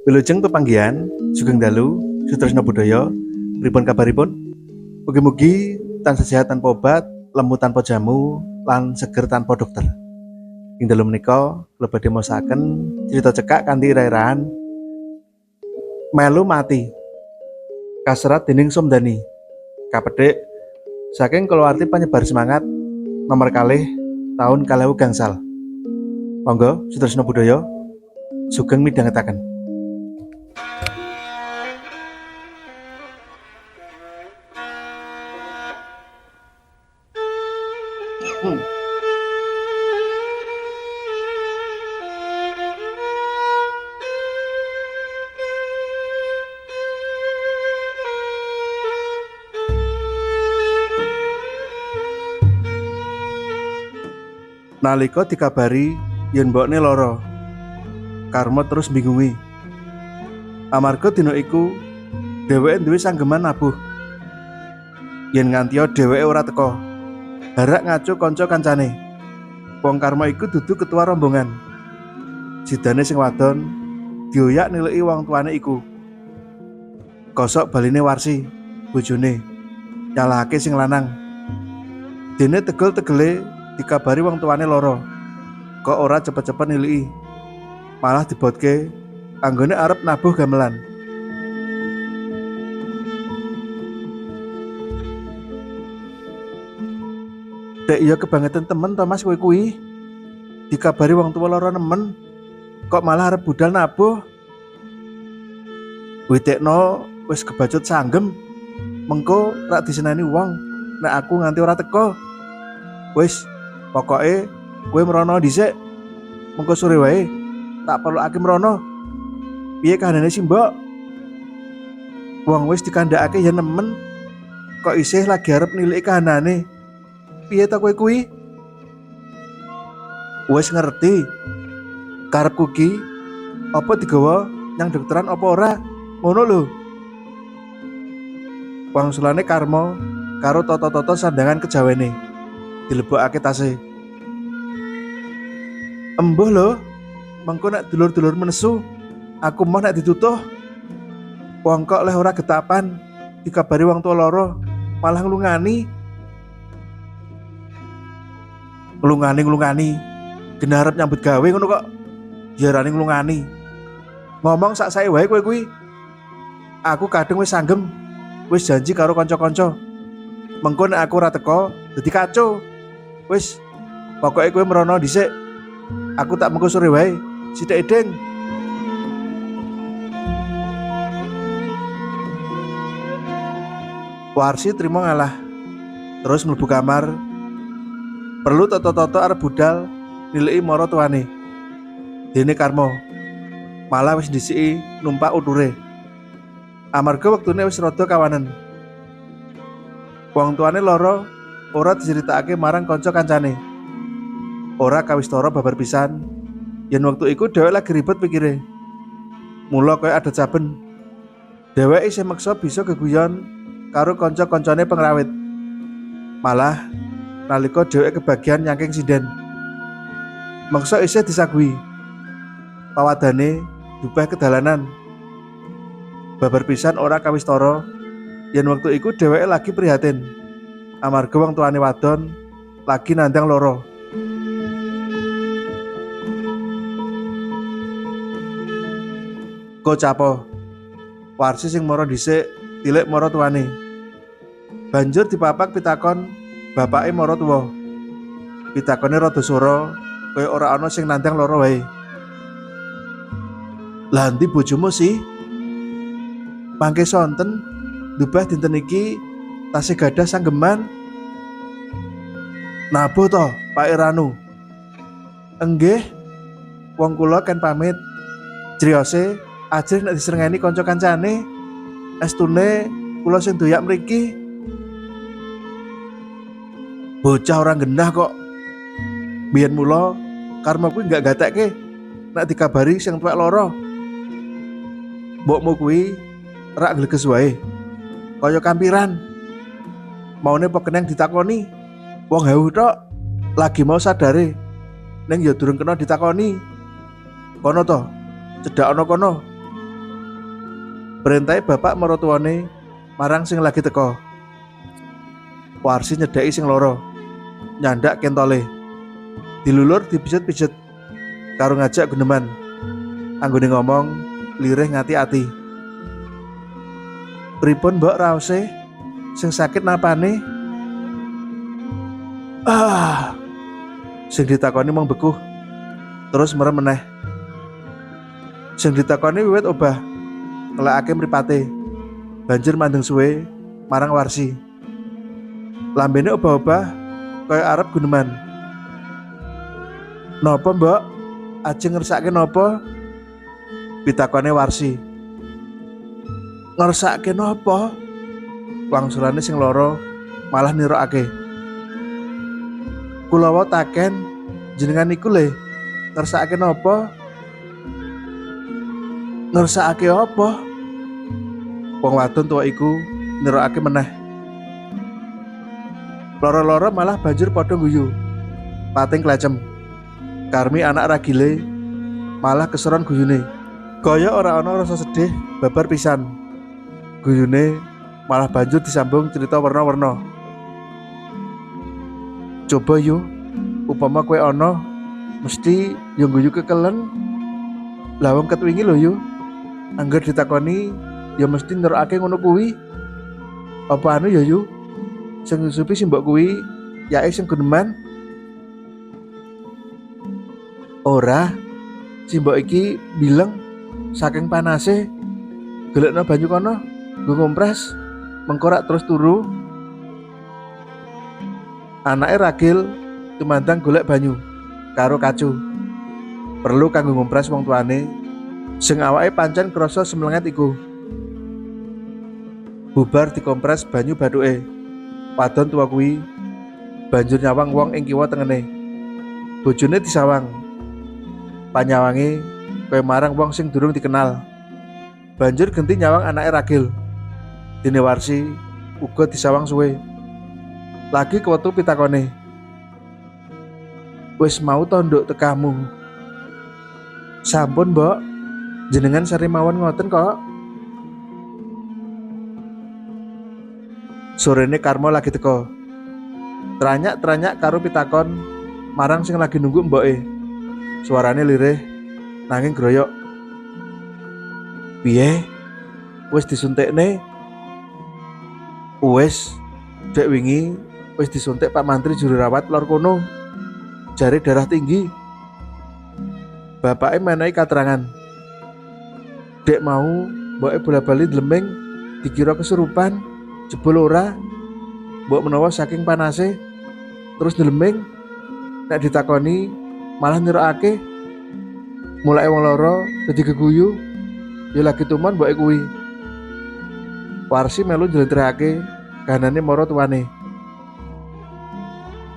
Wilujeng pepanggihan, sugeng dalu, sutresna budaya, pripun kabaripun? Mugi-mugi tansah sehat tanpa obat, lemu tanpa jamu, lan seger tanpa dokter. Ing dalu menika, kula badhe maosaken crita cekak kanthi ira-iraan Melu Mati, kaserat dening Somdani. Kapedhik saking kulawarti panyebar semangat nomor kalih tahun 2000 gangsal. Monggo sutresna budaya sugeng midhangetaken. Nalika dikabari yen mbokne lara, Karma terus bingungi. Amarga dina iku dheweke duwe sanggeman nabuh. Yen ngantiya dheweke ora teka, harak ngaco kanca kancane. Wong Karma iku dudu ketua rombongan. Sidane sing wadon dioyak niliki wong tuane iku. Kosok baline Warsi, bojone, nyalahake sing lanang. Dene tegel-tegele dikabari wong tuane lara. Kok ora cepet-cepet niliki, malah dibotke anggone arep nabuh gamelan. Dek iya kebangetan temen Thomas kowe kuwi. Dikabari wong tua lara nemen, kok malah arep budal nabuh. Witekno wis kebacut sanggem, mengko rak diseneni wong nek aku nganti ora teko. Wis, pokoke kowe mrono dhisik. Mengko sore wae tak perlukake mrono. Piye kahanane si Mbok? Wong wis dikandhakake yen nemen, kok isih lagi arep niliki kahanane. Piye ta kowe kuwi? Wis ngerti. Karepku ki apa digawa nyang dokteran apa ora? Ngono lho. Wangsulane Karma karo toto-toto sandangan kejawene dilebokake tase. Embuh lho, mengko nek dulur-dulur menesu, aku mau nek ditutuh. Wong kok leh ora getapan, dikabari wong tua loro, malah nglungani. Nglungani, gena arep nyambut gawe ngono kok. Diarani nglungani. Ngomong sak sae wae kowe kuwi. Aku kadung wis sanggem, wis janji karo kanca-kanca. Mengko nek aku ora teko, dadi kacau. Wis, pokoke kowe mrono dhisik. Aku tak mengko sore wae. Sithik edeng. Warsi trimo ngalah. Terus mlebu kamar. Perlu toto-toto arep budal niliki mara tuane. Dene Karma malah wis disiki numpak uture. Amarga wektune wis rada kawanen. Wong tuane lara ora diceritakake marang kanca kancane. Ora kawistara babar pisan yen wektu iku dheweke lagi ribet pikire. Mula kaya adat saben. Dheweke isih meksa bisa geguyon karo kanca-kancane pengrawit. Malah nalika dheweke kebagian nyangking sinden, meksa isih disagui. Pawadane dupeh kedalanan. Babar pisan ora kawistara yen wektu iku dheweke lagi prihatin amarga wong tuane wadon lagi nandang lara. Kocapo Warsi sing mara dhisik tilik mara tuane. Banjur dipapak pitakon bapake mara tuwa. Pitakone rada swara kaya ora ana sing nandang lara wae. Lah ndi bojomu sih? Mangke sonten ndubah dinten iki tasih gadah sanggeman. Nabuh to, Pak Iranu? Enggih. Wong kula kan pamit. Criyose ajrih nek diserengeni kanca kancane. Estune kula sing doyak mriki. Bocah orang genah kok. Biyen mula Karma kuwi gak gatekke nek dikabari sing tuwek lara. Mbokmu kuwi rak gleges wae. Kaya kampiran. Maune apa keneng ditakoni. Wong hewuh tok. Lagi mau sadare. Ning ya durung kena ditakoni. Kono to, cedhak ana kono. Perintahe bapak marotuwane marang sing lagi teka. Warsi nyedhaki sing loro, nyandak kentole. Dilulur dipijet-pijet karo ngajak guneman. Anggone ngomong lirih ngati-ati. Pripun mbok raose? Sing sakit napane? Sing ditakoni mung bekuh, terus merem meneh. Sing ditakoni wiwit obah, ngelakake mripate. Banjur mandeng suwe marang Warsi. Lambene obah-obah kaya arep guneman. Napa mbok? Ajeng ngersake napa? Pitakone Warsi. Ngersake napa? Wangsulane sing loro malah nirokake. Kulawa taken jenengan iku le ngersake napa? Ngersake apa? Wong wadon tuwa iku nirokake meneh. Loro-loro malah banjur padha guyu. Pating klecem. Karmi anak ragile malah keseron guyune. Kaya ora ana rasa sedih babar pisan. Guyune malah banjur disambung cerita warna-warna. Coba yo, upama kowe ana mesti yo guyu kekelen. Lah wong ket wingi lho yo. Angger ditakoni ya mesti nerokake ngono kuwi. Apa anu ya yo? Sing nyusupi simbok kuwi yae sing guneman. Ora, simbok iki bilang saking panase golekno banyu kono, nggo kompres, mengko rak terus turu. Anake ragil tumandang golek banyu karo kacu. Perlu kanggo ngompres wong tuane sing awake pancen krasa semlenget iku. Bubar dikompres banyu bathuke. Wadon tuwa kuwi banjur nyawang wong ing kiwa tengene. Bojone disawang. Panyawange kaya marang wong sing durung dikenal. Banjur genti nyawang anake ragil. Dene Warsi uga disawang suwe. Lagi kewetu pitakone. Wis mau to nduk tekamu? Sampun, Mbok. Jenengan sari mawon ngoten kok. Sorene Karmo lagi teko. Teranyak-teranyak karo pitakon marang sing lagi nunggu mboke. Suarane lirih nanging groyok. Piye? Wis disuntikne? Wis, dek wingi wis disuntik Pak Mantri juru rawat lor kono. Jare darah tinggi. Bapake menehi katerangan. Dek mau mboke bola-bali dleming dikira kesurupan. Jebul ora, mbok menawa saking panase terus ndeleming, nek ditakoni malah nirokake. Mulai wong loro dadi geguyu, ya lagi tuman mboke kuwi. Warsi melu njlentrehake kahanane mara tuane.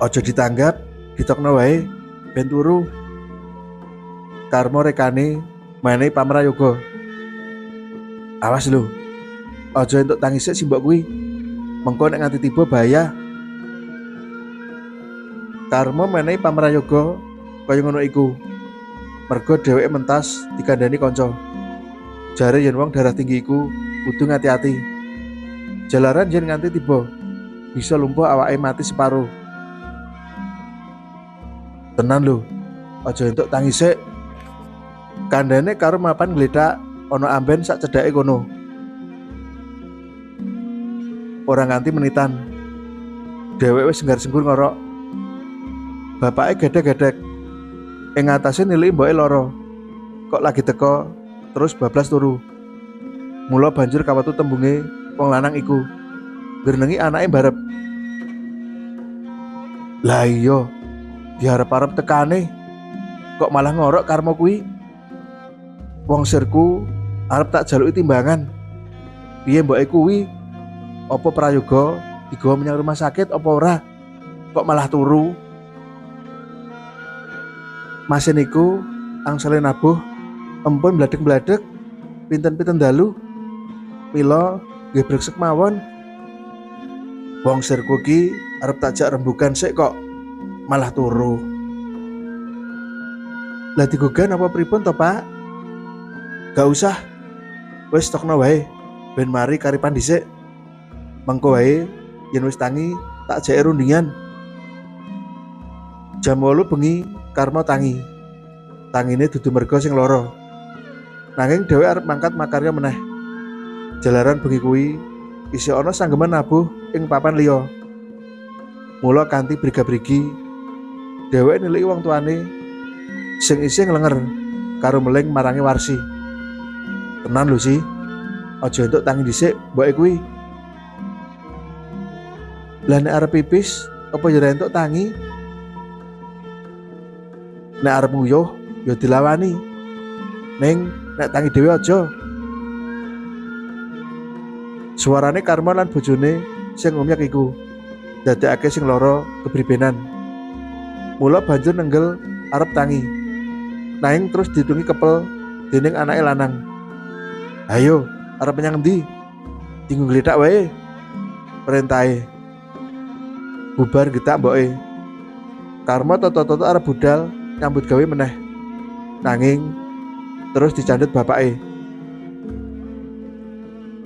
Aja ditanggap, ditokno wae ben turu. Karmo rekane menehi pamrayoga. Awas lho. Aja entuk tangise simbok kuwi. Mengko nek nganti tiba bahaya. Karmo menehi pamrayoga kaya ngono iku. Mergo dheweke mentas dikandani kanca. Jare yen wong darah tinggi iku kudu ngati-ati. Jalaran yen nganti tiba bisa lumpuh awake mati separo. Tenan lho, aja entuk tangise. Kandhane karo mapan gledak ana amben sak cedhake kono. Ora nganti menitan, dheweke wis senggar-senggur ngorok. Bapake gedhek-gedhek. Ing atase nilai mboke lara. Kok lagi teko terus bablas turu. Mula banjur kawetu tembunge wong lanang iku. Ngrenengi anake mbarep. Lah iya, diharap-harap tekane. Kok malah ngorok Karmo kuwi? Wong sirku arep tak jaluki timbangan. Piye mboke kuwi? Apa prayoga digawa menyang rumah sakit apa ora? Kok malah turu? Masih niku angsale nabuh empun bladek-bladek pinten-pinten dalu. Mila nggih breksek mawon. Wong sirku ki arep tak jak rembugan sik kok malah turu. Lah digogan apa pripun to, Pak? Gak usah, wis stokno wae. Ben mari karipan dhisik. Mengko wae yen wis tangi tak jeke rundingan. Jam 8 bengi Karma tangi. Tangine dudu merga sing lara. Nanging dhewe arep mangkat makarya meneh. Jalaran bengi kuwi isih ana sanggeman nabuh ing papan liya. Mula kanthi briga-brigi dheweke niliki wong tuane sing isih nglenger karo meling marangi Warsi. Tenan lho sih, aja entuk tangi dhisik mboke kuwi. Lah nek arep pipis apa ya entuk tangi? Nek arep nguyuh ya dilawani. Ning nek tangi dhewe aja. Suarane Karma lan bojone sing ngomyak iku dadekake sing lara kebribenan. Mula banjur nenggel arep tangi. Nanging terus ditungi kepel dening anake lanang. Ayo, arep menyang endi? Tinggu gledak wae. Perintahe. Bubar getak mboke. Karma toto-toto arep budal nyambut gawe meneh. Nanging terus dicandhet bapake.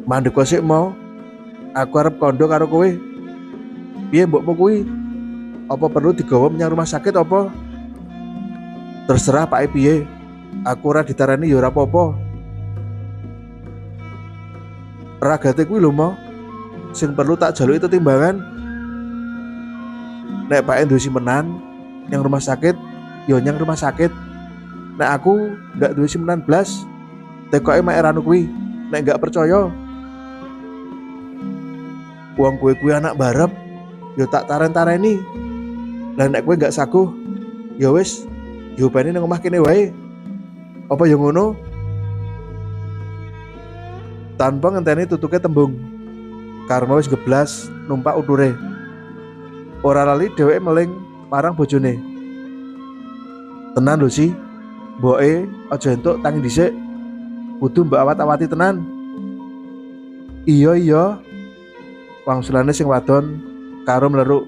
Mandek kok sik mau. Aku arep kondo karo kowe. Piye mbokmu kuwi? Apa perlu digawa menyang rumah sakit apa? Terserah Pak piye. Aku ora ditarani ya ora apa-apa. Ragate kuwi lho mo. Sing perlu tak jaluki tetimbangan. Nek Pak duwe simenan yang rumah sakit, ya nyang rumah sakit. Nek aku gak duwe simenan blas, tekoke mek ranu kuwi. Nek gak percaya, wong kowe kuwi anak barep, ya tak taren-tareni. Lah nek kowe gak saguh, ya wis, diopeni nang omah kene wae. Apa ya ngono? Tanpa ngenteni tutuke tembung, Karma wis geblas numpak uture. Ora lali dheweke meling marang bojone. Tenan lho sih, mboke aja entuk tangi dhisik. Kudu mbok awat-awati tenan. Iya, wangsulane sing wadon karo mleruk.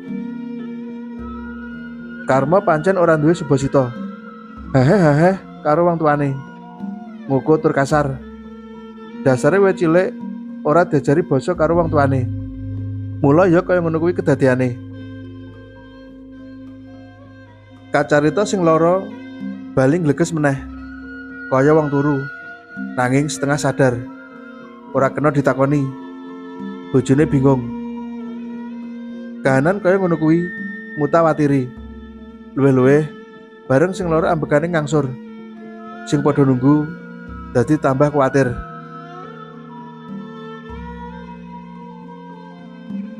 Karma pancen ora duwe subasita. Hehe karo wong tuane. Ngoko tur kasar. Dasare wis cilik ora diajari basa karo wong tuane. Mula ya kaya ngono kuwi kedadeane. Kacarita sing lara bali ngleges meneh. Kaya wong turu, nanging setengah sadar. Ora kena ditakoni. Bojone bingung. Kahanan kaya ngono kuwi mutawatiri. Luwih-luwih bareng sing lara ambekane ngangsur. Sing padha nunggu dadi tambah kuwatir.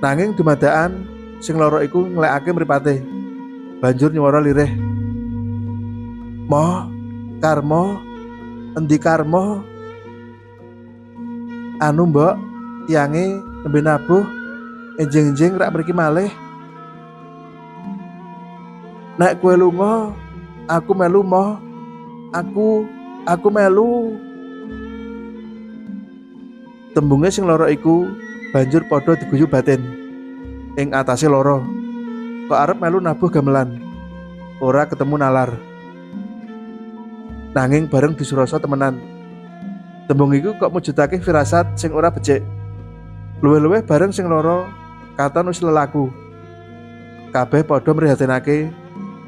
Nanging dumadakan sing lara iku nglekake mripate. Banjur nyuwara lirih. Mo, Karma, endi Karma? Anu mbok, tiange nembe nabuh, enjing-enjing rak mriki malih. Nek kowe lunga, aku melu mo. Aku melu. Tembunge sing lara iku banjur padha diguyu batin. Ing atase lara, kok arep melu nabuh gamelan. Ora ketemu nalar. Nanging bareng disurasa temenan. Tembung iku kok mujudake firasat sing ora becik. Luwih-luwih bareng sing lara katon wis lelaku. Kabeh padha mrihatinake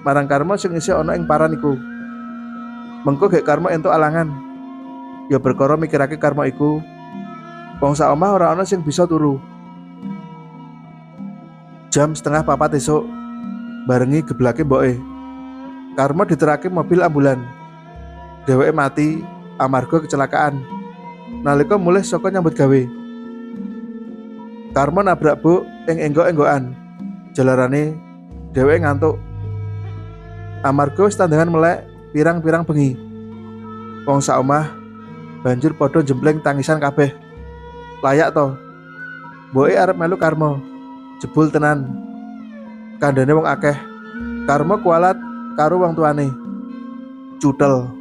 marang Karma sing isih ana ing paran iku. Mengko gek Karma entuk alangan. Ya perkara mikirake Karma iku wong sak omah ora ana sing bisa turu. Jam 3:30 esuk, barengi geblake mboke. Karma diterake mobil ambulan. Dheweke mati amarga kecelakaan nalika mulih saka nyambut gawe. Karma nabrak buk ing enggok-enggokan. Jalarane dheweke ngantuk. Amarga wis tandangan melek pirang-pirang bengi. Wong sak omah banjur padha jempleng tangisan kabeh. Layak to. Mboke arep melu Karma. Jebul tenan. Kandhane wong akeh. Karma kualat karo wong tuane. Cutel.